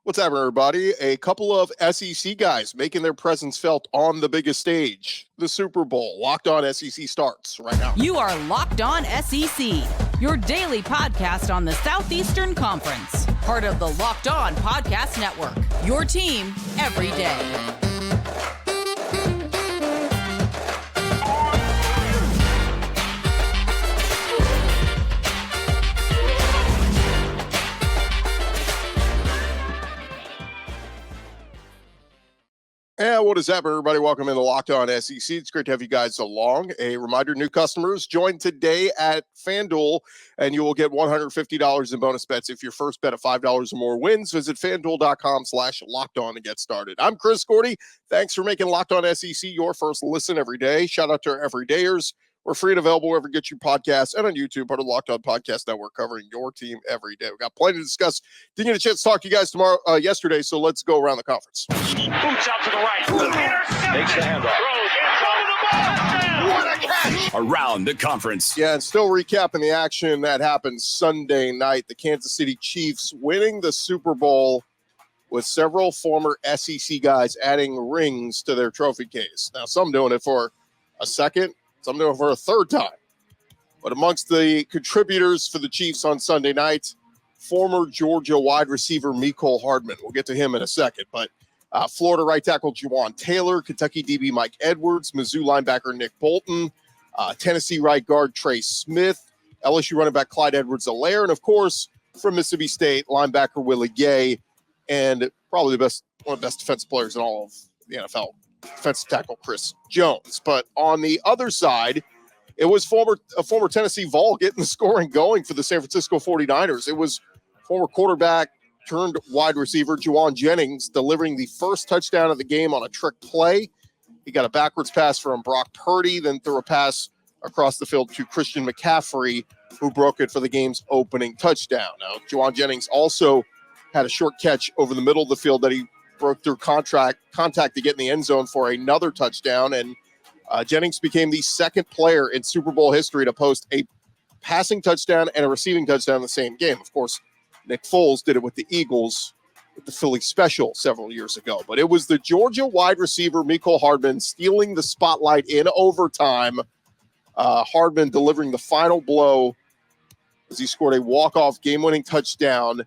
What's happening, everybody? A couple of SEC guys making their presence felt on the biggest stage, the Super Bowl. Locked On SEC starts right now. You are Locked On SEC, your daily podcast on the Southeastern Conference. Part of the Locked On Podcast Network, your team every day. And what is happening, everybody? Welcome into Locked On SEC. It's great to have you guys along. A reminder, new customers, join today at FanDuel, and you will get $150 in bonus bets if your first bet of $5 or more wins. Visit FanDuel.com/LockedOn to get started. I'm Chris Gordy. Thanks for making Locked On SEC your first listen every day. Shout out to our everydayers. We're free and available wherever you get your podcasts and on YouTube, part of the Locked On Podcast Network, covering your team every day. We've got plenty to discuss. Didn't get a chance to talk to you guys yesterday, so let's go around the conference. Boots out to the right. Makes the handoff. What a catch! Around the conference. Yeah, and still recapping the action that happened Sunday night. The Kansas City Chiefs winning the Super Bowl with several former SEC guys adding rings to their trophy case. Now, some doing it for a second, some doing it for a third time. But amongst the contributors for the Chiefs on Sunday night, former Georgia wide receiver Mecole Hardman. We'll get to him in a second. But Florida right tackle Jauan Taylor, Kentucky DB Mike Edwards, Mizzou linebacker Nick Bolton, Tennessee right guard Trey Smith, LSU running back Clyde Edwards-Helaire, and of course, from Mississippi State, linebacker Willie Gay, and probably one of the best defensive players in all of the NFL, defensive tackle Chris Jones. But on the other side, it was a former Tennessee Vol getting the scoring going for the San Francisco 49ers. It was former quarterback turned wide receiver Jauan Jennings delivering the first touchdown of the game on a trick play. He got a backwards pass from Brock Purdy, then threw a pass across the field to Christian McCaffrey, who broke it for the game's opening touchdown. Now, Jauan Jennings also had a short catch over the middle of the field that he broke through contact to get in the end zone for another touchdown. And Jennings became the second player in Super Bowl history to post a passing touchdown and a receiving touchdown in the same game. Of course, Nick Foles did it with the Eagles with the Philly Special several years ago. But it was the Georgia wide receiver Mecole Hardman stealing the spotlight in overtime. Hardman delivering the final blow as he scored a walk-off game-winning touchdown,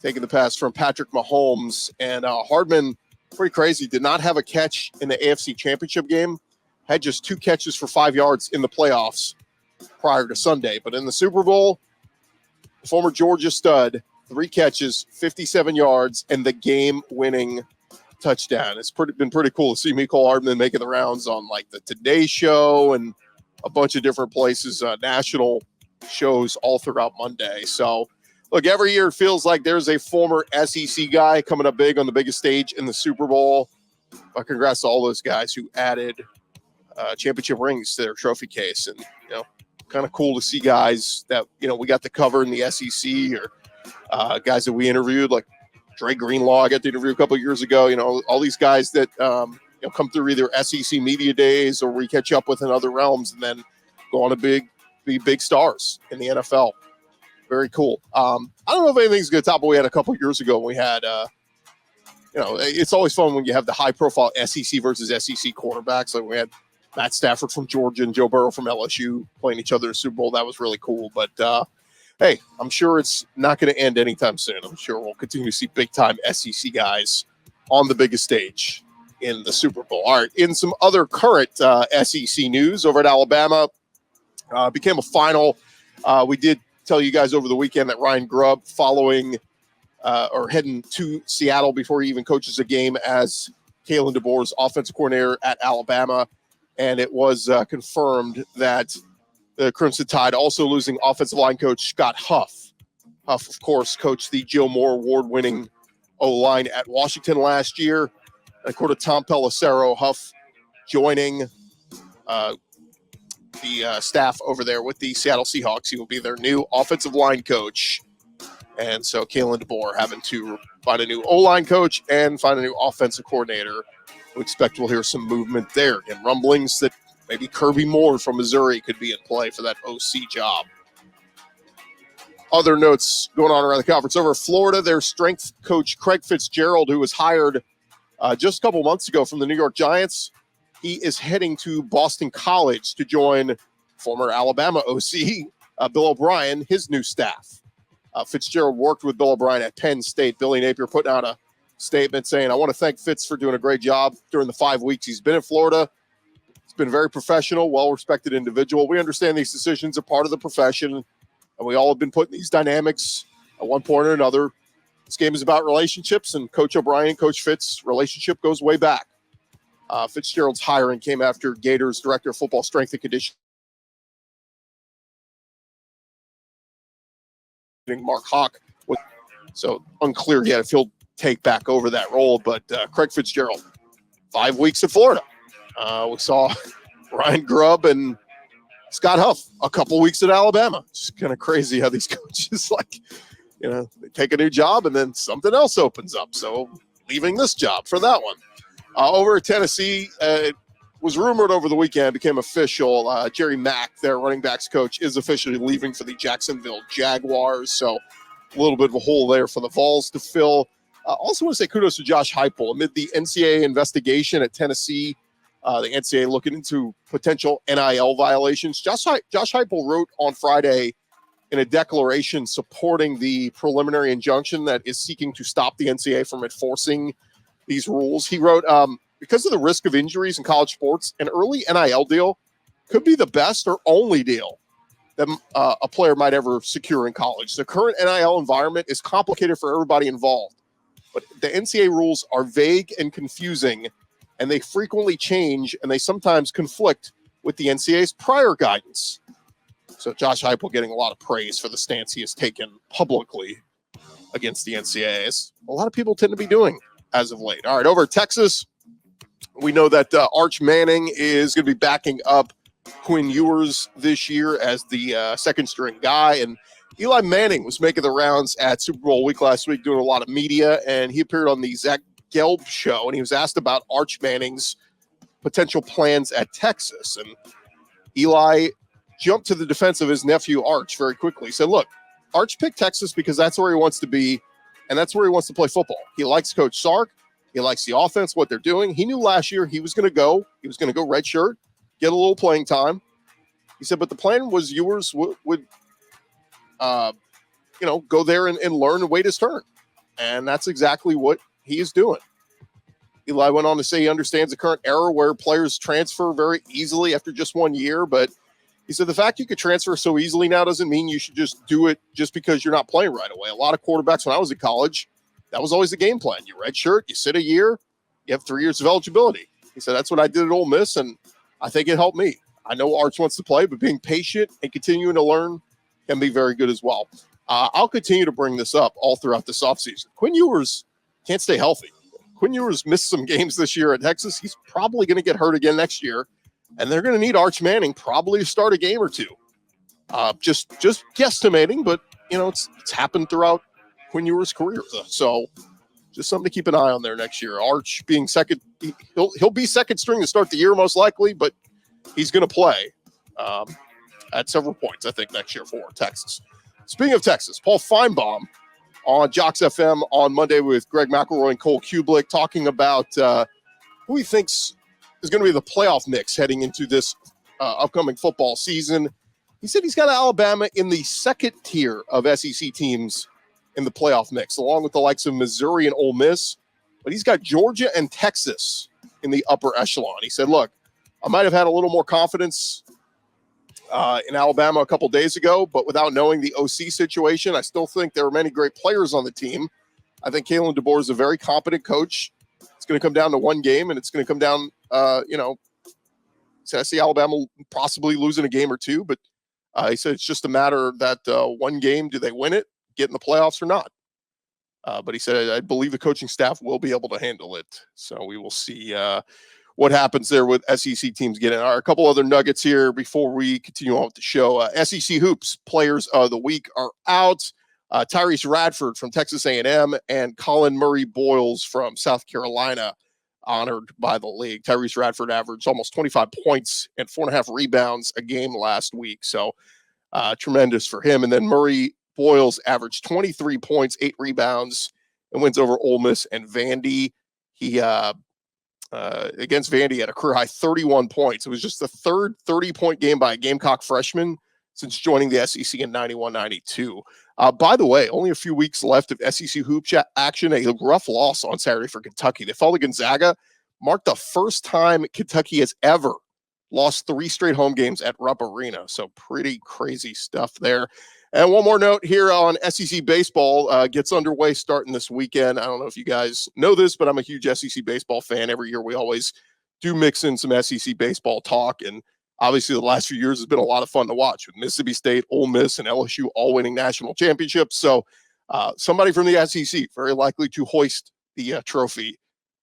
taking the pass from Patrick Mahomes. And Hardman, pretty crazy, did not have a catch in the AFC Championship game, had just 2 catches for 5 yards in the playoffs prior to Sunday. But in the Super Bowl, the former Georgia stud, 3 catches, 57 yards, and the game-winning touchdown. It's been pretty cool to see Mecole Hardman making the rounds on like the Today Show and a bunch of different places, national shows all throughout Monday. So, look, every year it feels like there's a former SEC guy coming up big on the biggest stage in the Super Bowl. But congrats to all those guys who added championship rings to their trophy case. And, kind of cool to see guys that, we got to cover in the SEC or guys that we interviewed, like Dre Greenlaw, I got to interview a couple of years ago. All these guys that, come through either SEC media days or we catch up with in other realms and then go on to be big stars in the NFL. Very cool. I don't know if anything's going to top what we had a couple of years ago when we had, it's always fun when you have the high-profile SEC versus SEC quarterbacks. Like we had Matt Stafford from Georgia and Joe Burrow from LSU playing each other in the Super Bowl. That was really cool. But, hey, I'm sure it's not going to end anytime soon. I'm sure we'll continue to see big-time SEC guys on the biggest stage in the Super Bowl. All right, in some other current SEC news, over at Alabama, became a final. We did tell you guys over the weekend that Ryan Grubb heading to Seattle before he even coaches a game as Kalen DeBoer's offensive coordinator at Alabama. And it was confirmed that the Crimson Tide also losing offensive line coach Scott Huff. Huff, of course, coached the Joe Moore award-winning O-line at Washington last year. According to Tom Pelissero, Huff joining the staff over there with the Seattle Seahawks. He will be their new offensive line coach. And so Kalen DeBoer having to find a new O-line coach and find a new offensive coordinator. We expect we'll hear some movement there. Again, rumblings that maybe Kirby Moore from Missouri could be in play for that OC job. other notes going on around the conference. Over Florida, their strength coach, Craig Fitzgerald, who was hired just a couple months ago from the New York Giants, he is heading to Boston College to join former Alabama OC, Bill O'Brien, his new staff. Fitzgerald worked with Bill O'Brien at Penn State. Billy Napier putting out a statement saying, I want to thank Fitz for doing a great job during the 5 weeks he's been in Florida. He's been a very professional, well-respected individual. We understand these decisions are part of the profession, and we all have been put in these dynamics at one point or another. This game is about relationships, and Coach O'Brien and Coach Fitz, relationship goes way back. Fitzgerald's hiring came after Gators Director of Football Strength and Conditioning, Mark Hawk. So unclear yet if he'll take back over that role, but Craig Fitzgerald, 5 weeks in Florida. We saw Ryan Grubb and Scott Huff a couple weeks at Alabama. It's kind of crazy how these coaches, they take a new job and then something else opens up. So leaving this job for that one. Over at Tennessee, it was rumored over the weekend, became official. Jerry Mack, their running backs coach, is officially leaving for the Jacksonville Jaguars. So a little bit of a hole there for the Vols to fill. Also want to say kudos to Josh Heupel. Amid the NCAA investigation at Tennessee, the NCAA looking into potential NIL violations. Josh Heupel wrote on Friday in a declaration supporting the preliminary injunction that is seeking to stop the NCAA from enforcing these rules. He wrote, because of the risk of injuries in college sports, an early NIL deal could be the best or only deal that a player might ever secure in college. The current NIL environment is complicated for everybody involved, but the NCAA rules are vague and confusing, and they frequently change, and they sometimes conflict with the NCAA's prior guidance. So Josh Heupel getting a lot of praise for the stance he has taken publicly against the NCAA, as a lot of people tend to be doing as of late. All right, over at Texas, we know that Arch Manning is going to be backing up Quinn Ewers this year as the second-string guy, and Eli Manning was making the rounds at Super Bowl week last week doing a lot of media, and he appeared on the Zach Gelb show, and he was asked about Arch Manning's potential plans at Texas, and Eli jumped to the defense of his nephew Arch very quickly. He said, look, Arch picked Texas because that's where he wants to be, and that's where he wants to play football. He likes Coach Sark. He likes the offense, what they're doing. He knew last year he was going to go. He was going to go redshirt, get a little playing time. He said, but the plan was Ewers would go there and learn and wait his turn. And that's exactly what he is doing. Eli went on to say he understands the current era where players transfer very easily after just 1 year, but he said the fact you could transfer so easily now doesn't mean you should just do it just because you're not playing right away. A lot of quarterbacks when I was in college, that was always the game plan. You redshirt, you sit a year, you have 3 years of eligibility. He said that's what I did at Ole Miss, and I think it helped me. I know Arch wants to play, but being patient and continuing to learn can be very good as well. I'll continue to bring this up all throughout this offseason. Quinn Ewers can't stay healthy. Quinn Ewers missed some games this year at Texas. He's probably going to get hurt again next year, and they're going to need Arch Manning probably to start a game or two. Just guesstimating, but it's happened throughout Quinn Ewers' career. So just something to keep an eye on there next year. Arch being second, he'll be second string to start the year most likely, but he's going to play at several points, I think, next year for Texas. Speaking of Texas, Paul Feinbaum on Jocks FM on Monday with Greg McElroy and Cole Kublik talking about who he thinks is going to be the playoff mix heading into this upcoming football season. He said he's got Alabama in the second tier of SEC teams in the playoff mix, along with the likes of Missouri and Ole Miss. But he's got Georgia and Texas in the upper echelon. He said, look, I might have had a little more confidence in Alabama a couple days ago, but without knowing the OC situation, I still think there are many great players on the team. I think Kalen DeBoer is a very competent coach. It's going to come down to one game, and it's going to come down, so I see Alabama possibly losing a game or two, but he said it's just a matter that one game, do they win it, get in the playoffs or not? But he said, I believe the coaching staff will be able to handle it. So we will see what happens there with SEC teams getting. All right, a couple other nuggets here before we continue on with the show. SEC Hoops players of the week are out. Tyrese Radford from Texas A&M and Colin Murray Boyles from South Carolina honored by the league. Tyrese Radford averaged almost 25 points and 4.5 rebounds a game last week. So tremendous for him. And then Murray Boyles averaged 23 points, 8 rebounds, and wins over Ole Miss and Vandy. He against Vandy had a career high 31 points. It was just the third 30-point game by a Gamecock freshman since joining the SEC in 91-92. By the way, only a few weeks left of SEC hoop action. A rough loss on Saturday for Kentucky. They fell to Gonzaga, marked the first time Kentucky has ever lost 3 straight home games at Rupp Arena. So pretty crazy stuff there. And one more note here on SEC baseball gets underway starting this weekend. I don't know if you guys know this, but I'm a huge SEC baseball fan. Every year we always do mix in some SEC baseball talk. And obviously the last few years has been a lot of fun to watch with Mississippi State, Ole Miss, and LSU all winning national championships. So somebody from the SEC very likely to hoist the trophy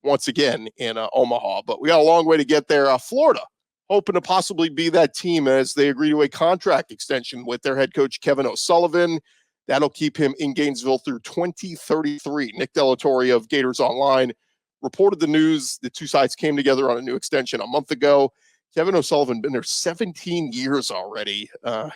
once again in Omaha. But we got a long way to get there. Florida hoping to possibly be that team as they agree to a contract extension with their head coach, Kevin O'Sullivan. That'll keep him in Gainesville through 2033. Nick Delatorre of Gators Online reported the news. The two sides came together on a new extension a month ago. Kevin O'Sullivan been there 17 years already.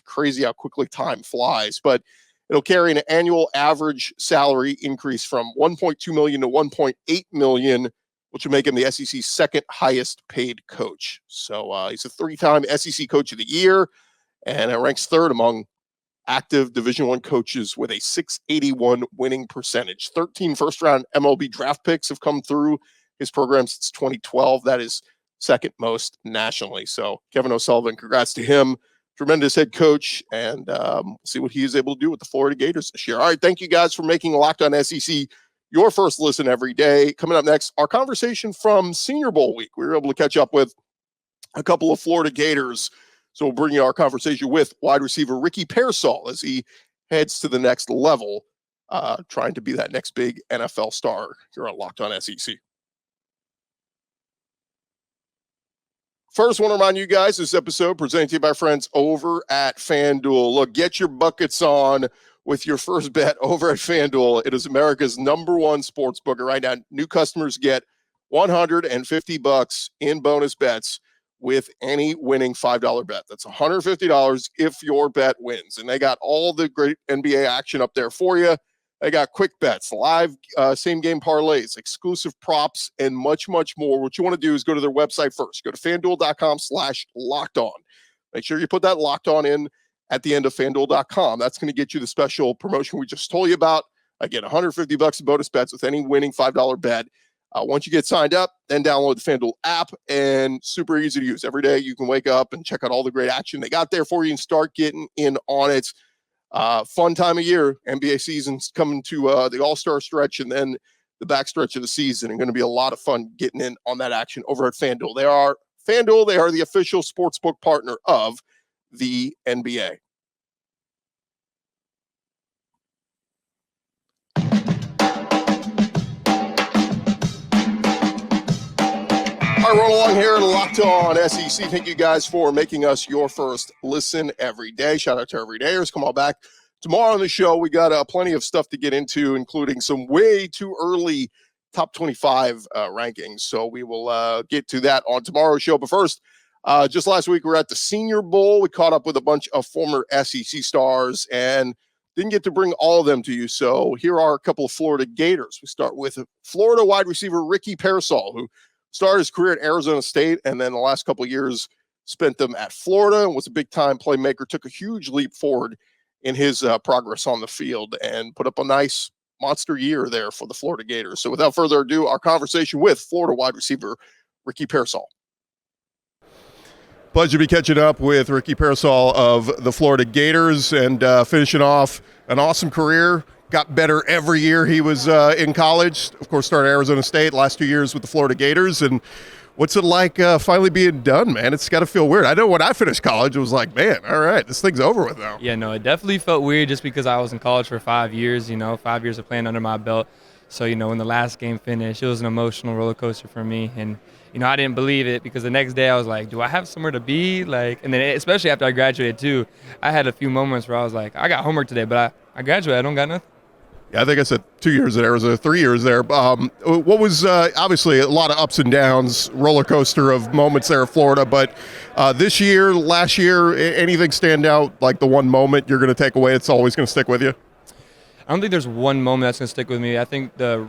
Crazy how quickly time flies, but it'll carry an annual average salary increase from $1.2 million to $1.8 million, which will make him the SEC's second highest paid coach. So he's a 3-time SEC Coach of the Year, and it ranks 3rd among active Division I coaches with a .681 winning percentage. 13 first-round MLB draft picks have come through his program since 2012. That is second most nationally. So Kevin O'Sullivan, congrats to him. Tremendous head coach, and see what he is able to do with the Florida Gators this year. All right, thank you guys for making Locked On SEC your first listen every day. Coming up next, our conversation from Senior Bowl week. We were able to catch up with a couple of Florida Gators. So we'll bring you our conversation with wide receiver Ricky Pearsall as he heads to the next level, trying to be that next big NFL star here on Locked On SEC. First, want to remind you guys, this episode presented to you by friends over at FanDuel. Look, get your buckets on with your first bet over at FanDuel. It is America's #1 sports booker right now. New customers get $150 in bonus bets with any winning $5 bet. That's $150 if your bet wins. And they got all the great NBA action up there for you. They got quick bets, live same-game parlays, exclusive props, and much, much more. What you want to do is go to their website first. Go to FanDuel.com/lockedon. Make sure you put that locked on in at the end of FanDuel.com. That's going to get you the special promotion we just told you about. Again, $150 in bonus bets with any winning $5 bet. Once you get signed up, then download the FanDuel app, and super easy to use. Every day you can wake up and check out all the great action they got there for you and start getting in on it. Fun time of year. NBA season's coming to the All-Star stretch and then the back stretch of the season, and going to be a lot of fun getting in on that action over at FanDuel. They are the official sportsbook partner of the NBA. All right, roll along here and Locked On SEC. Thank you guys for making us your first listen every day. Shout out to everydayers. Come on back tomorrow on the show. We got plenty of stuff to get into, including some way too early top 25 rankings. So we will get to that on tomorrow's show. But first, just last week, we were at the Senior Bowl. We caught up with a bunch of former SEC stars and didn't get to bring all of them to you. So here are a couple of Florida Gators. We start with Florida wide receiver Ricky Pearsall, who started his career at Arizona State and then the last couple of years spent them at Florida and was a big-time playmaker, took a huge leap forward in his progress on the field and put up a nice monster year there for the Florida Gators. So without further ado, our conversation with Florida wide receiver Ricky Pearsall. Pleasure to be catching up with Ricky Pearsall of the Florida Gators and finishing off an awesome career. Got better every year he was in college. Of course, started Arizona State, last 2 years with the Florida Gators. And what's it like finally being done, man? It's got to feel weird. I know when I finished college, it was like, man, all right, this thing's over with now. Yeah, no, it definitely felt weird just because I was in college for 5 years, 5 years of playing under my belt. So, when the last game finished, it was an emotional roller coaster for me. And, I didn't believe it because the next day I was like, do I have somewhere to be? And then especially after I graduated too, I had a few moments where I was like, I got homework today, but I graduated. I don't got nothing. Yeah, I think I said 2 years at Arizona, 3 years there. What was obviously a lot of ups and downs, roller coaster of moments there in Florida. But this year, last year, anything stand out like the one moment you're going to take away that's always going to stick with you? I don't think there's one moment that's going to stick with me. I think the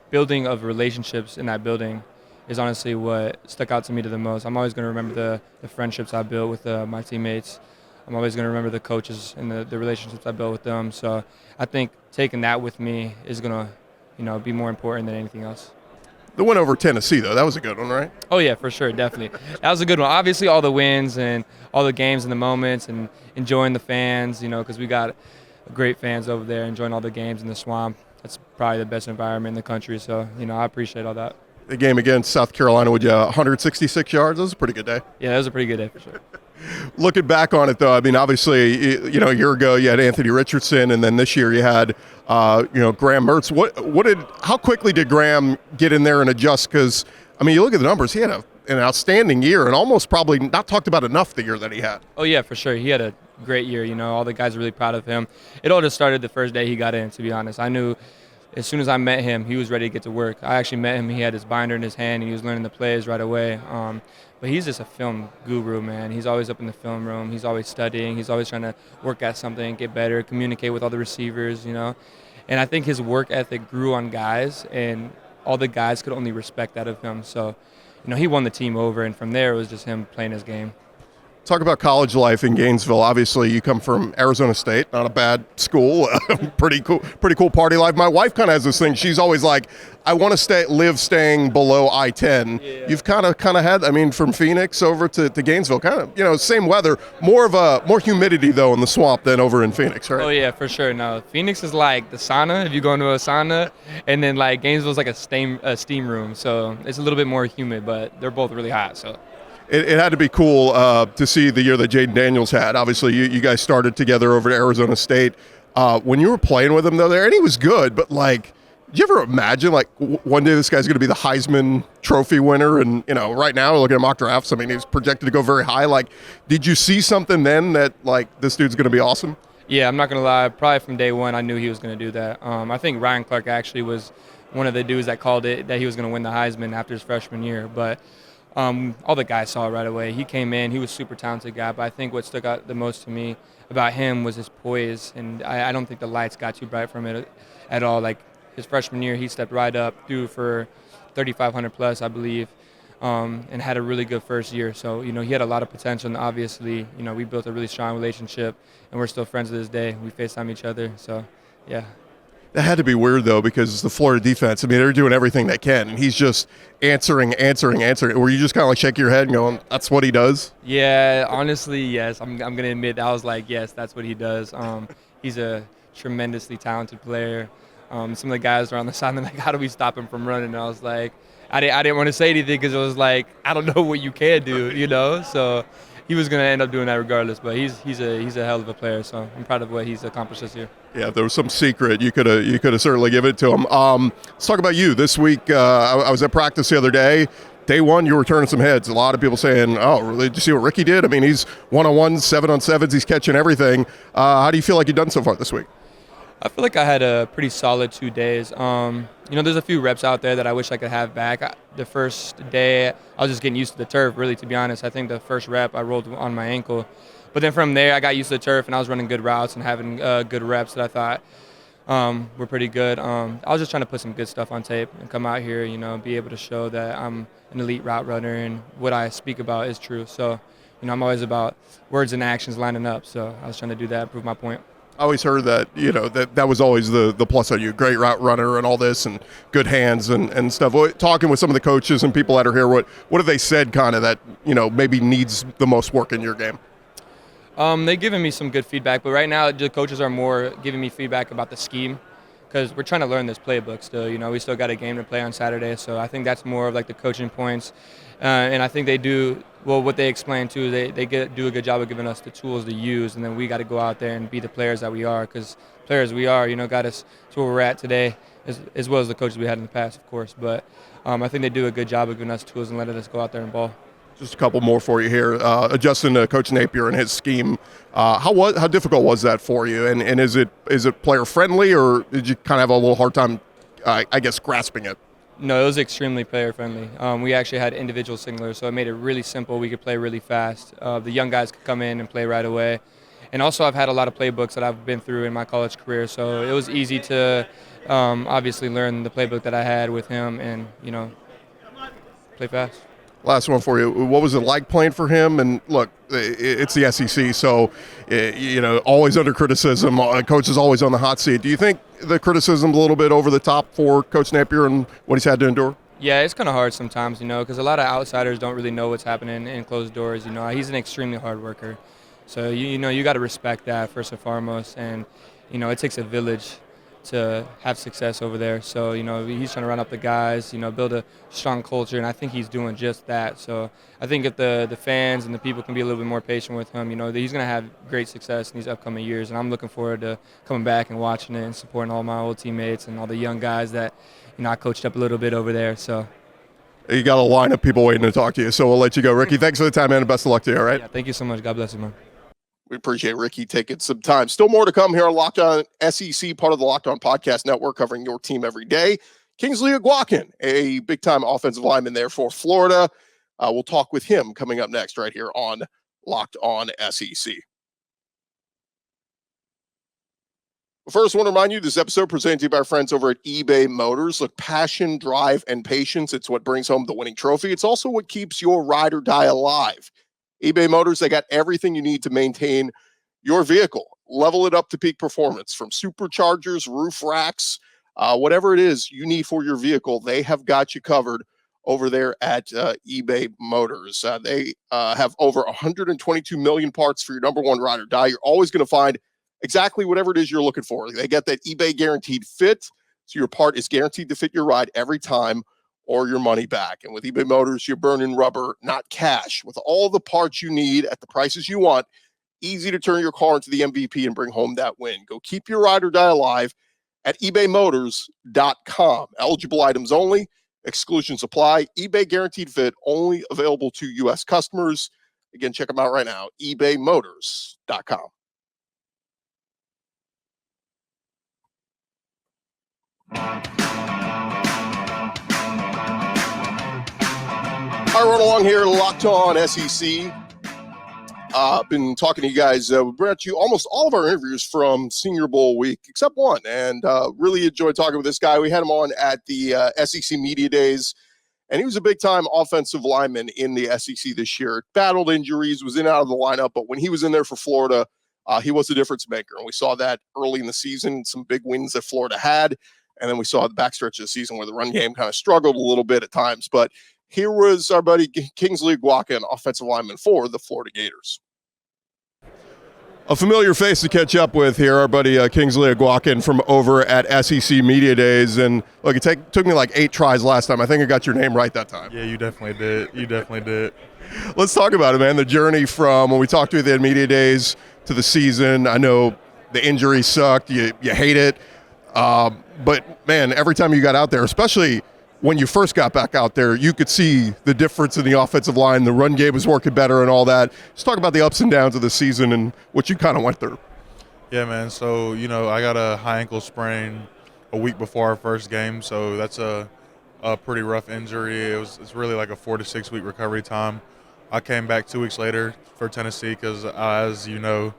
building of relationships in that building is honestly what stuck out to me the most. I'm always going to remember the friendships I built with my teammates. I'm always going to remember the coaches and the relationships I built with them. So I think taking that with me is going to, be more important than anything else. The win over Tennessee, though, that was a good one, right? Oh, yeah, for sure, definitely. That was a good one. Obviously, all the wins and all the games and the moments and enjoying the fans, because we got great fans over there enjoying all the games in the Swamp. That's probably the best environment in the country. So, I appreciate all that. The game against South Carolina with 166 yards, that was a pretty good day. Yeah, that was a pretty good day for sure. Looking back on it, though, I mean, obviously, a year ago you had Anthony Richardson, and then this year you had, Graham Mertz. How quickly did Graham get in there and adjust? Because, I mean, you look at the numbers, he had an outstanding year and almost probably not talked about enough the year that he had. Oh, yeah, for sure. He had a great year. All the guys are really proud of him. It all just started the first day he got in, to be honest. I knew as soon as I met him, he was ready to get to work. I actually met him. He had his binder in his hand, and he was learning the plays right away. But he's just a film guru, man. He's always up in the film room. He's always studying. He's always trying to work at something, get better, communicate with all the receivers, And I think his work ethic grew on guys, and all the guys could only respect that of him. So, he won the team over, and from there it was just him playing his game. Talk about college life in Gainesville. Obviously, you come from Arizona State, not a bad school. Pretty cool party life. My wife kind of has this thing. She's always like, I want to staying below I-10. Yeah. You've kind of had, I mean, from Phoenix over to Gainesville, kind of, same weather, more humidity though in the Swamp than over in Phoenix, right? Oh yeah, for sure. No, Phoenix is like the sauna if you go into a sauna, and then like Gainesville's like a steam room, so it's a little bit more humid, but they're both really hot. So. It had to be cool to see the year that Jaden Daniels had. Obviously, you guys started together over at Arizona State. When you were playing with him, though, there, and he was good, but, like, did you ever imagine, like, one day this guy's going to be the Heisman Trophy winner? And, right now, looking at mock drafts, I mean, he's projected to go very high. Like, did you see something then that, like, this dude's going to be awesome? Yeah, I'm not going to lie. Probably from day one, I knew he was going to do that. I think Ryan Clark actually was one of the dudes that called it that he was going to win the Heisman after his freshman year. But all the guys saw it right away. He came in. He was a super talented guy. But I think what stuck out the most to me about him was his poise. And I don't think the lights got too bright from it at all. Like, his freshman year, he stepped right up, threw for 3,500 plus, I believe, and had a really good first year. So, he had a lot of potential. And obviously, we built a really strong relationship. And we're still friends to this day. We FaceTime each other. So, yeah. That had to be weird, though, because the Florida defense, I mean, they're doing everything they can, and he's just answering. Were you just kind of like shaking your head and going, that's what he does? Yeah, honestly, yes. I'm going to admit I was like, yes, that's what he does. He's a tremendously talented player. Some of the guys were on the side, and like, how do we stop him from running? And I was like, I didn't want to say anything because it was like, I don't know what you can do, So he was going to end up doing that regardless, but he's a hell of a player, so I'm proud of what he's accomplished this year. Yeah, if there was some secret, you could have certainly given it to him. Let's talk about you. This week, I was at practice the other day. Day one, you were turning some heads. A lot of people saying, oh, really? Did you see what Ricky did? I mean, he's 1-on-1s, 7-on-7s. He's catching everything. How do you feel like you've done so far this week? I feel like I had a pretty solid 2 days. There's a few reps out there that I wish I could have back. The first day, I was just getting used to the turf, really, to be honest. I think the first rep, I rolled on my ankle. But then from there, I got used to the turf, and I was running good routes and having good reps that I thought were pretty good. I was just trying to put some good stuff on tape and come out here, be able to show that I'm an elite route runner and what I speak about is true. So, I'm always about words and actions lining up. So I was trying to do that, prove my point. I always heard that, that was always the plus on you. Great route runner and all this and good hands and stuff. Talking with some of the coaches and people that are here, what have they said kind of that, maybe needs the most work in your game? They've given me some good feedback, but right now the coaches are more giving me feedback about the scheme because we're trying to learn this playbook still. We still got a game to play on Saturday, so I think that's more of like the coaching points. And I think they do, well, what they explain too, they do a good job of giving us the tools to use, and then we got to go out there and be the players that we are because players we are, got us to where we're at today as well as the coaches we had in the past, of course. But I think they do a good job of giving us tools and letting us go out there and ball. Just a couple more for you here. Adjusting to Coach Napier and his scheme, how difficult was that for you? And is it player friendly, or did you kind of have a little hard time, I guess, grasping it? No, it was extremely player friendly. We actually had individual signalers, so it made it really simple. We could play really fast. The young guys could come in and play right away. And also, I've had a lot of playbooks that I've been through in my college career, so it was easy to obviously learn the playbook that I had with him and, play fast. Last one for you. What was it like playing for him? And look, it's the SEC, so always under criticism. Coach is always on the hot seat. Do you think the criticism's a little bit over the top for Coach Napier and what he's had to endure? Yeah, it's kind of hard sometimes, because a lot of outsiders don't really know what's happening in closed doors. He's an extremely hard worker, so you got to respect that first and foremost. And it takes a village to have success over there. So, he's trying to run up the guys, build a strong culture, and I think he's doing just that. So I think if the fans and the people can be a little bit more patient with him, he's going to have great success in these upcoming years. And I'm looking forward to coming back and watching it and supporting all my old teammates and all the young guys that, I coached up a little bit over there. So you got a line of people waiting to talk to you, so we'll let you go. Ricky, thanks for the time, man, and best of luck to you, all right? Yeah, thank you so much. God bless you, man. We appreciate Ricky taking some time. Still more to come here on Locked On SEC, part of the Locked On Podcast Network, covering your team every day. Kingsley Eguakun, a big-time offensive lineman there for Florida. We'll talk with him coming up next right here on Locked On SEC. First, I want to remind you, this episode presented to you by our friends over at eBay Motors. Look, passion, drive, and patience, it's what brings home the winning trophy. It's also what keeps your ride or die alive. eBay Motors, they got everything you need to maintain your vehicle. Level it up to peak performance, from superchargers, roof racks, whatever it is you need for your vehicle, they have got you covered over there at eBay Motors. They have over 122 million parts for your number one ride or die. You're always going to find exactly whatever it is you're looking for. They get that eBay guaranteed fit, so your part is guaranteed to fit your ride every time, or your money back. And with eBay Motors, you're burning rubber, not cash. With all the parts you need at the prices you want, easy to turn your car into the MVP and bring home that win. Go keep your ride or die alive at ebaymotors.com. Eligible items only. Exclusions apply. eBay guaranteed fit, only available to U.S. customers. Again, check them out right now, ebaymotors.com. All right, run along here, Locked On SEC. Been talking to you guys. We brought you almost all of our interviews from Senior Bowl week, except one, and really enjoyed talking with this guy. We had him on at the SEC Media Days, and he was a big-time offensive lineman in the SEC this year. Battled injuries, was in and out of the lineup, but when he was in there for Florida, he was a difference maker, and we saw that early in the season, some big wins that Florida had, and then we saw the backstretch of the season where the run game kind of struggled a little bit at times, but here was our buddy Kingsley Eguakun, offensive lineman for the Florida Gators. A familiar face to catch up with here, our buddy Kingsley Eguakun from over at SEC Media Days. And look, it took me like 8 tries last time. I think I got your name right that time. Yeah, you definitely did. Let's talk about it, man. The journey from when we talked to you at Media Days to the season. I know the injury sucked. You hate it. But, man, every time you got out there, especially when you first got back out there, you could see the difference in the offensive line. The run game was working better and all that. Let's talk about the ups and downs of the season and what you kind of went through. Yeah, man. So, I got a high ankle sprain a week before our first game, so that's a pretty rough injury. It's really like a 4 to 6 week recovery time. I came back 2 weeks later for Tennessee because, as you know,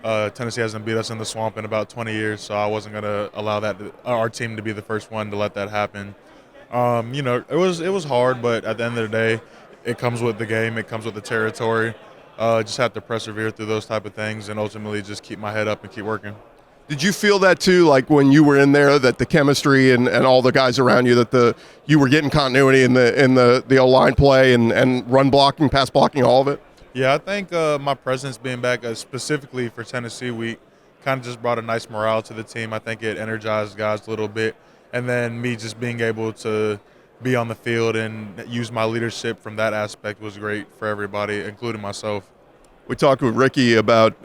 Tennessee hasn't beat us in the swamp in about 20 years, so I wasn't going to allow our team to be the first one to let that happen. It was hard, but at the end of the day, it comes with the game. It comes with the territory. Just have to persevere through those type of things and ultimately just keep my head up and keep working. Did you feel that too, like when you were in there, that the chemistry and all the guys around you, that you were getting continuity in the O-line play and run blocking, pass blocking, all of it? Yeah, I think my presence being back specifically for Tennessee week kind of just brought a nice morale to the team. I think it energized guys a little bit. And then me just being able to be on the field and use my leadership from that aspect was great for everybody, including myself. We talked with Ricky about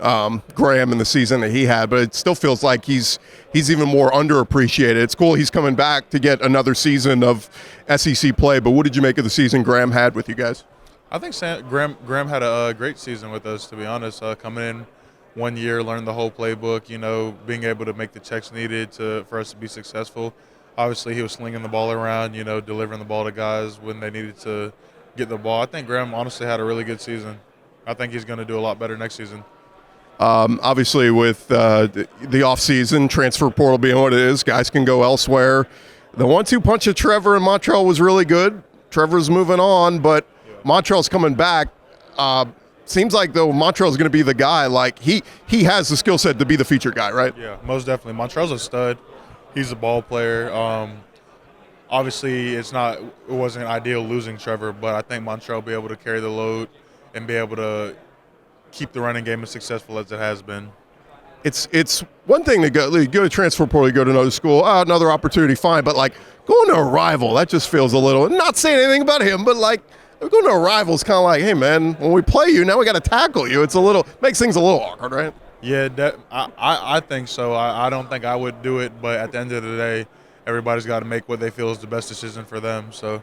Graham and the season that he had, but it still feels like he's even more underappreciated. It's cool he's coming back to get another season of SEC play, but what did you make of the season Graham had with you guys? I think Graham had a great season with us, to be honest. Coming in 1 year, learned the whole playbook, being able to make the checks needed for us to be successful. Obviously, he was slinging the ball around, delivering the ball to guys when they needed to get the ball. I think Graham honestly had a really good season. I think he's going to do a lot better next season. Obviously, with the offseason, transfer portal being what it is, guys can go elsewhere. The 1-2 punch of Trevor and Montrell was really good. Trevor's moving on, but Montrell's coming back. Seems like, though, Montrell's going to be the guy. Like, he has the skill set to be the featured guy, right? Yeah, most definitely. Montrell's a stud. He's a ball player. Obviously, it wasn't ideal losing Trevor, but I think Montrell will be able to carry the load and be able to keep the running game as successful as it has been. It's one thing to go to transfer portal, you go to another school, another opportunity, fine. But, like, going to a rival, that just feels a little – not saying anything about him, but, like, going to a rival is kind of like, hey, man, when we play you, now we got to tackle you. It's makes things a little awkward, right? Yeah, I think so. I don't think I would do it, but at the end of the day, everybody's got to make what they feel is the best decision for them. So,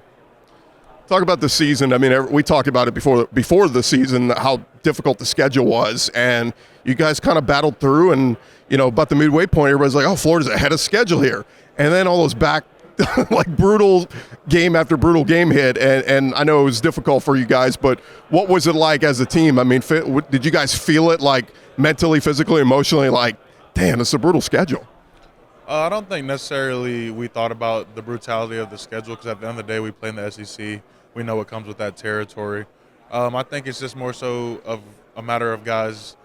talk about the season. I mean, we talked about it before the season, how difficult the schedule was, and you guys kind of battled through. And about the midway point, everybody's like, "Oh, Florida's ahead of schedule here," and then all those back. Like brutal game after brutal game hit, and I know it was difficult for you guys, but what was it like as a team? I mean, did you guys feel it like mentally, physically, emotionally, like, damn, it's a brutal schedule? I don't think necessarily we thought about the brutality of the schedule because at the end of the day, we play in the SEC. We know what comes with that territory. I think it's just more so of a matter of guys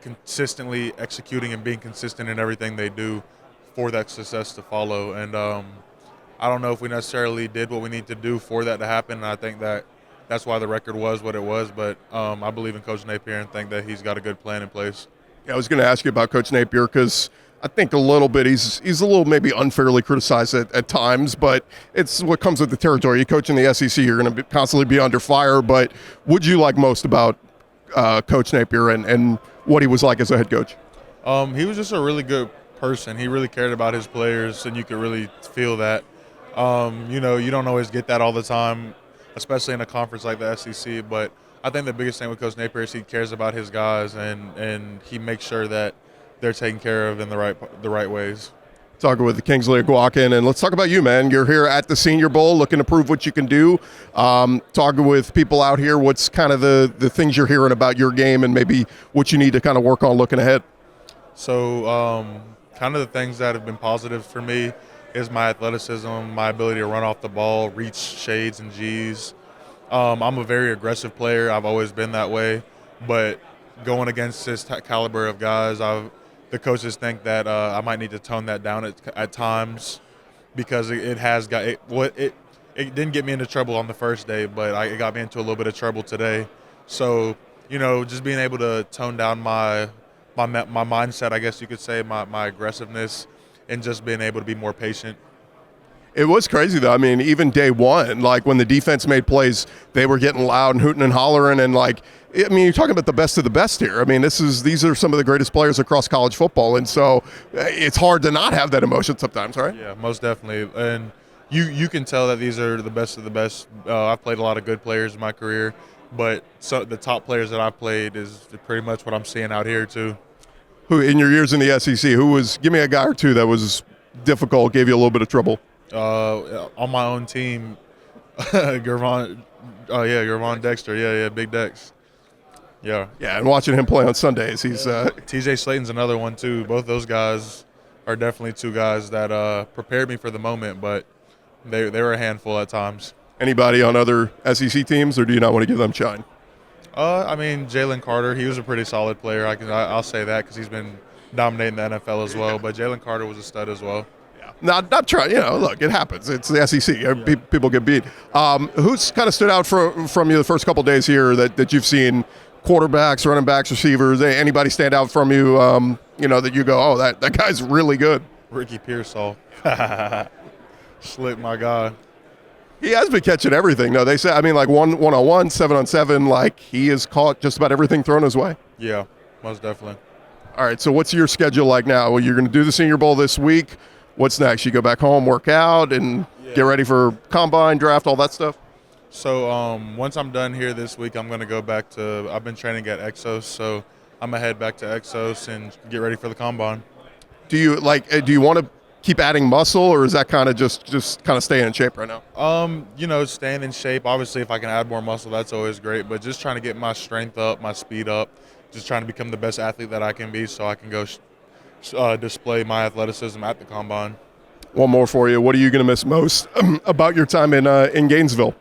consistently executing and being consistent in everything they do for that success to follow. And I don't know if we necessarily did what we need to do for that to happen, and I think that's why the record was what it was. But I believe in Coach Napier and think that he's got a good plan in place. Yeah, I was going to ask you about Coach Napier because I think a little bit he's a little maybe unfairly criticized at times, but it's what comes with the territory. You coach in the SEC, you're going to constantly be under fire. But what do you like most about Coach Napier and what he was like as a head coach? He was just a really good person. He really cared about his players, and you could really feel that. You don't always get that all the time, especially in a conference like the SEC. But I think the biggest thing with Coach Napier is he cares about his guys, and he makes sure that they're taken care of in the right ways. Talking with the Kingsley Eguakun, and let's talk about you, man. You're here at the Senior Bowl looking to prove what you can do. Talking with people out here, what's kind of the things you're hearing about your game and maybe what you need to kind of work on looking ahead? So kind of the things that have been positive for me is my athleticism, my ability to run off the ball, reach shades and G's. I'm a very aggressive player. I've always been that way. But going against this caliber of guys, the coaches think that I might need to tone that down at times because it didn't get me into trouble on the first day, but it got me into a little bit of trouble today. So, just being able to tone down my mindset, I guess you could say, my aggressiveness, and just being able to be more patient. It was crazy, though. I mean, even day one, like when the defense made plays, they were getting loud and hooting and hollering. And, you're talking about the best of the best here. I mean, these are some of the greatest players across college football. And so it's hard to not have that emotion sometimes, right? Yeah, most definitely. And you can tell that these are the best of the best. I've played a lot of good players in my career, but the top players that I've played is pretty much what I'm seeing out here, too. Who, in your years in the SEC, give me a guy or two that was difficult, gave you a little bit of trouble? On my own team, Gervon Dexter, yeah, Big Dex. Yeah, and watching him play on Sundays, he's TJ Slayton's another one too. Both those guys are definitely two guys that prepared me for the moment, but they were a handful at times. Anybody on other SEC teams, or do you not want to give them shine? Jalen Carter, he was a pretty solid player. I'll say that because he's been dominating the NFL as well. But Jalen Carter was a stud as well. Not trying, look, it happens. It's the SEC. Yeah. People get beat. Who's kind of stood out from you the first couple of days here that you've seen? Quarterbacks, running backs, receivers, anybody stand out from you, that you go, oh, that guy's really good? Ricky Pearsall. Slick, my God. He has been catching everything. No, they say, like one-on-one, 7-on-7, like he has caught just about everything thrown his way. Yeah, most definitely. All right, so what's your schedule like now? Well, you're going to do the Senior Bowl this week. What's next? You go back home, work out, and get ready for combine, draft, all that stuff? So once I'm done here this week, I'm going to go back to – I've been training at Exos, so I'm going to head back to Exos and get ready for the Combine. Do you want to keep adding muscle, or is that kind of just kind of staying in shape right now? Staying in shape. Obviously, if I can add more muscle, that's always great. But just trying to get my strength up, my speed up, just trying to become the best athlete that I can be so I can go display my athleticism at the Combine. One more for you. What are you going to miss most about your time in Gainesville?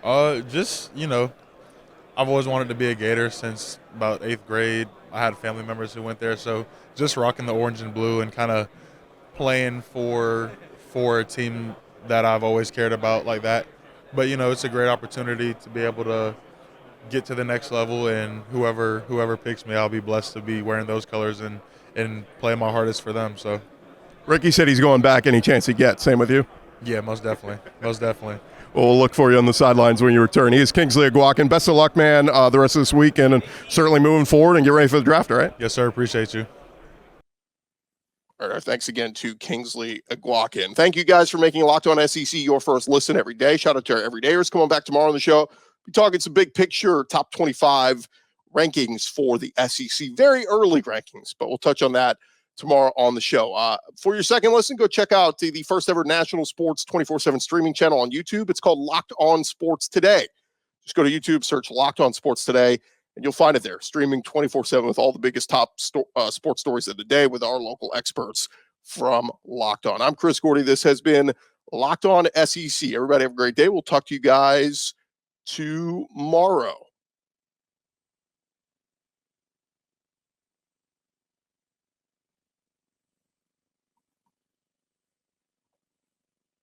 I've always wanted to be a Gator since about 8th grade. I had family members who went there, so just rocking the orange and blue and kind of playing for a team that I've always cared about like that. But, it's a great opportunity to be able to get to the next level, and whoever picks me, I'll be blessed to be wearing those colors and play my hardest for them. So, Ricky said he's going back any chance he gets. Same with you? Yeah, most definitely. Most definitely. Well, we'll look for you on the sidelines when you return. He is Kingsley Eguakun. Best of luck, man, the rest of this weekend, and certainly moving forward and get ready for the draft, all right? Yes, sir. Appreciate you. All right, thanks again to Kingsley Eguakun. Thank you guys for making Locked On SEC your first listen every day. Shout out to our everydayers. Come on back tomorrow on the show. We're talking some big picture, top 25 rankings for the SEC. Very early rankings, but we'll touch on that tomorrow on the show. For your second listen, go check out the first ever national sports 24/7 streaming channel on YouTube. It's called Locked On Sports Today. Just go to YouTube, search Locked On Sports Today, and you'll find it there, streaming 24/7 with all the biggest top sports stories of the day with our local experts from Locked On. I'm Chris Gordy. This has been Locked On SEC. Everybody have a great day. We'll talk to you guys tomorrow.